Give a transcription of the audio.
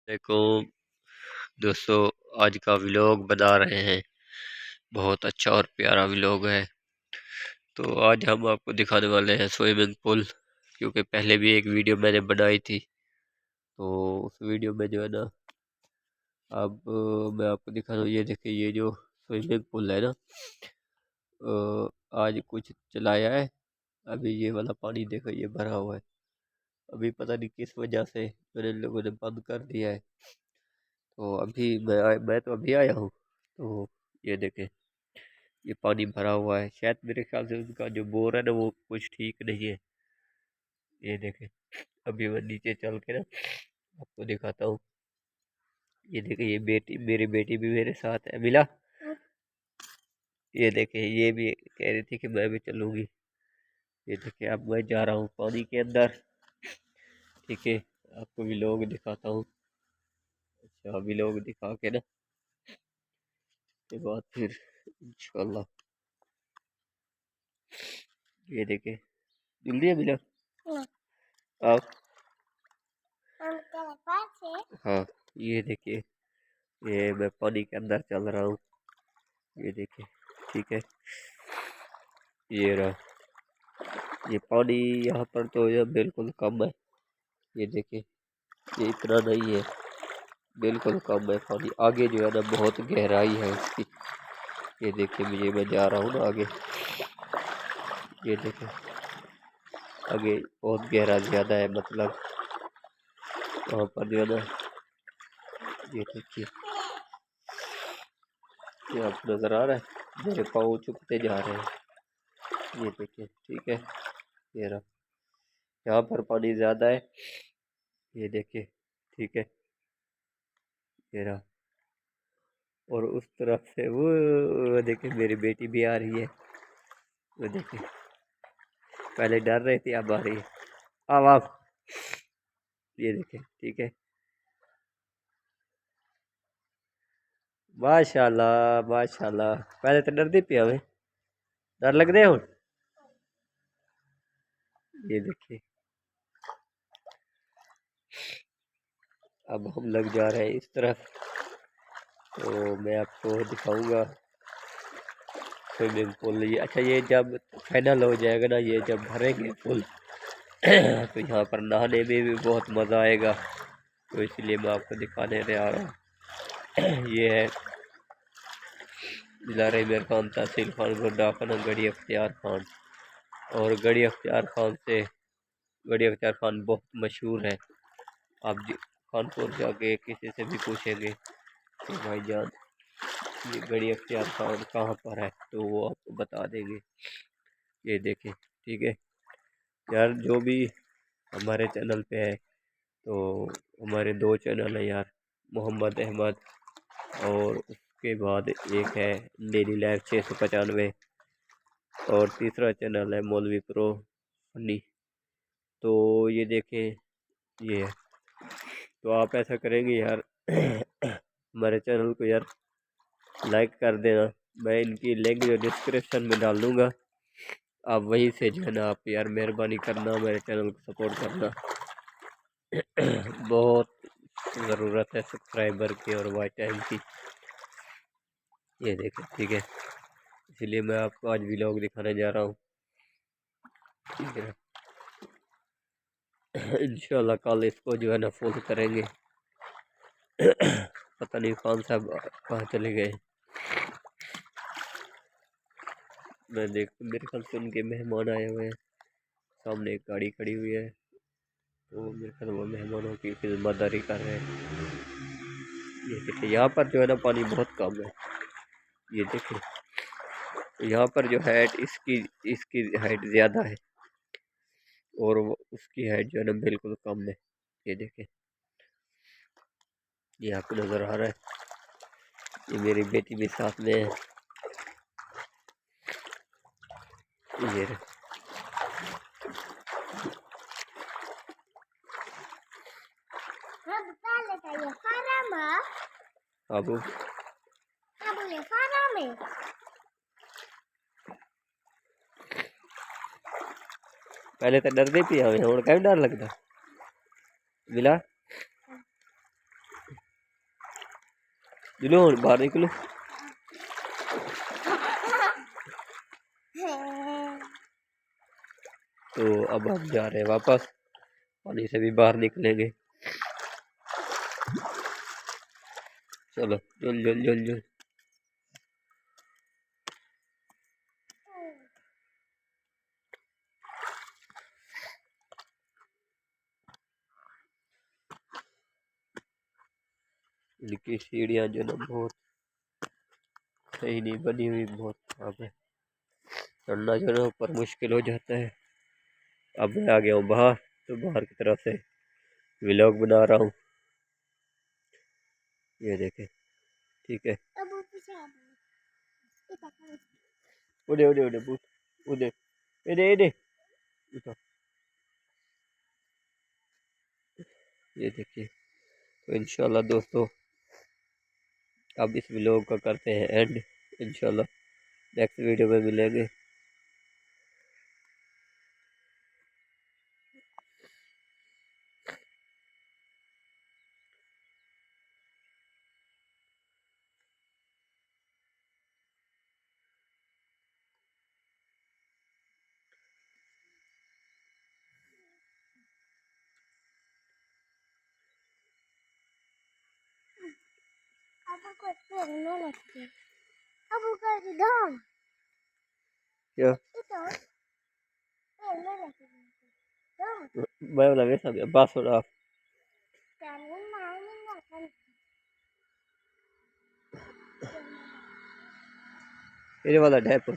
देखो दोस्तों, आज का व्लॉग बना रहे हैं। बहुत अच्छा और प्यारा व्लॉग है। तो आज हम आपको दिखाने वाले हैं स्विमिंग पूल, क्योंकि पहले भी एक वीडियो मैंने बनाई थी। तो उस वीडियो में जो है ना, अब मैं आपको दिखा रहा हूँ। ये देखिए, ये जो स्विमिंग पूल है ना, आज कुछ चलाया है। अभी ये वाला पानी देखो, ये भरा हुआ है। अभी पता नहीं किस वजह से मेरे लोगों ने बंद कर दिया है। तो अभी मैं तो अभी आया हूँ। तो ये देखें, ये पानी भरा हुआ है। शायद मेरे ख्याल से उनका जो बोर है ना, वो कुछ ठीक नहीं है। ये देखें, अभी मैं नीचे चल के ना आपको दिखाता हूँ। ये देखें, ये बेटी, मेरी बेटी भी मेरे साथ है। मिला, ये देखें, ये भी कह रही थी कि मैं भी चलूंगी। ये देखें, अब मैं जा रहा हूँ पानी के अंदर। ठीक है, आपको भी लोग दिखाता हूँ। अच्छा, अभी लोग दिखा के ना, के बाद फिर इंशाल्लाह। ये देखें, जल्दी है मिला। आप, हाँ, ये देखिए, ये मैं पानी के अंदर चल रहा हूँ। ये देखिए, ठीक है, ये रहा। ये पानी यहाँ पर तो ये बिल्कुल कम है। ये देखिए, ये इतना नहीं है, बिल्कुल कम है पानी। आगे जो है ना, बहुत गहराई है इसकी। ये देखिए, मैं जा रहा हूँ ना आगे। ये देखिए, आगे बहुत गहरा ज़्यादा है, मतलब वहाँ पर जो है ना। ये देखिए, ये आपको नज़र आ रहा है, मेरे पाँव चुभते जा रहे हैं। ये देखिए, ठीक है, ये रहा। यहाँ पर पानी ज़्यादा है। ये देखिए, ठीक है, ये रहा। और उस तरफ से वो देखिए, मेरी बेटी भी आ रही है। वो देखिए, पहले डर रही थी, अब आ रही है। अब आप, ये देखिए, ठीक है, माशाल्लाह माशाल्लाह। पहले तो डरती थी, हमें डर लग रहे हो। ये देखिए, अब हम लग जा रहे हैं इस तरफ। तो मैं आपको दिखाऊंगा स्विमिंग पूल। ये अच्छा, ये जब फाइनल हो जाएगा ना, ये जब भरेंगे फुल तो यहाँ पर नहाने में भी बहुत मज़ा आएगा। तो इसलिए मैं आपको दिखाने आ रहा हूँ। ये है जिला मेर खान, तहसील खान, गुरडाखन, गढ़ी अख्तियार खान। और गढ़ी अख्तियार खान से, गढ़ी अख्तियार खान बहुत मशहूर है। आप खानपुर जाके किसी से भी पूछेंगे कि भाईजान ये गढ़ी अख्तियार खान कहाँ पर है, तो वो आपको बता देंगे। ये देखें, ठीक है यार, जो भी हमारे चैनल पे है, तो हमारे दो चैनल है यार, मोहम्मद अहमद, और उसके बाद एक है डेली लाइफ 695, और तीसरा चैनल है मौलवी प्रो फनी। तो ये देखें, ये है। तो आप ऐसा करेंगे यार, हमारे चैनल को यार लाइक कर देना। मैं इनकी लिंक जो डिस्क्रिप्शन में डाल दूँगा, आप वहीं से जो है ना, आप यार मेहरबानी करना, मेरे चैनल को सपोर्ट करना। बहुत ज़रूरत है सब्सक्राइबर की और वॉच टाइम की। ये देखें, ठीक है, इसलिए मैं आपको आज व्लॉग दिखाने जा रहा हूँ। ठीक है, इंशाल्लाह कल इसको जो है ना फुल करेंगे। पता नहीं खान साहब कहाँ चले गए। मैं देख, मेरे ख्याल से उनके मेहमान आए हुए हैं। सामने एक गाड़ी खड़ी हुई है, तो मेरे ख्याल वो मेहमानों की खिदमतदारी कर रहे हैं। ये देखिए, यहाँ पर जो है ना पानी बहुत कम है। ये देखिए, यहाँ पर जो हाइट, इसकी इसकी हाइट ज़्यादा है, और उसकी हाइट जो है ना बिल्कुल कम है। ये देखें, ये आपको नज़र आ रहा है। ये मेरी बेटी भी साथ में है। ये अब पहले तो डरती थी हमें, और कहीं डर लगता मिला। जुनून बाहर निकलो। तो अब हम जा रहे हैं वापस, पानी से भी बाहर निकलेंगे। चलो जल जल जल जल। इनकी सीढ़ियाँ जो ना बहुत सही नहीं बनी हुई, बहुत खराब है, चढ़ना जो ना ऊपर मुश्किल हो जाता है। अब मैं आ गया हूँ बाहर, तो बाहर की तरफ से व्लॉग बना रहा हूँ, ये देखे। ठीक है, उड़े उड़े उड़े उड़े उड़े उड़े। ये देखिए। तो इंशाल्लाह दोस्तों अब इस व्लॉग का करते हैं एंड। इंशाल्लाह नेक्स्ट वीडियो में मिलेंगे। क्या मैं बोला वैसा बस हो रहा। ये वाला डैप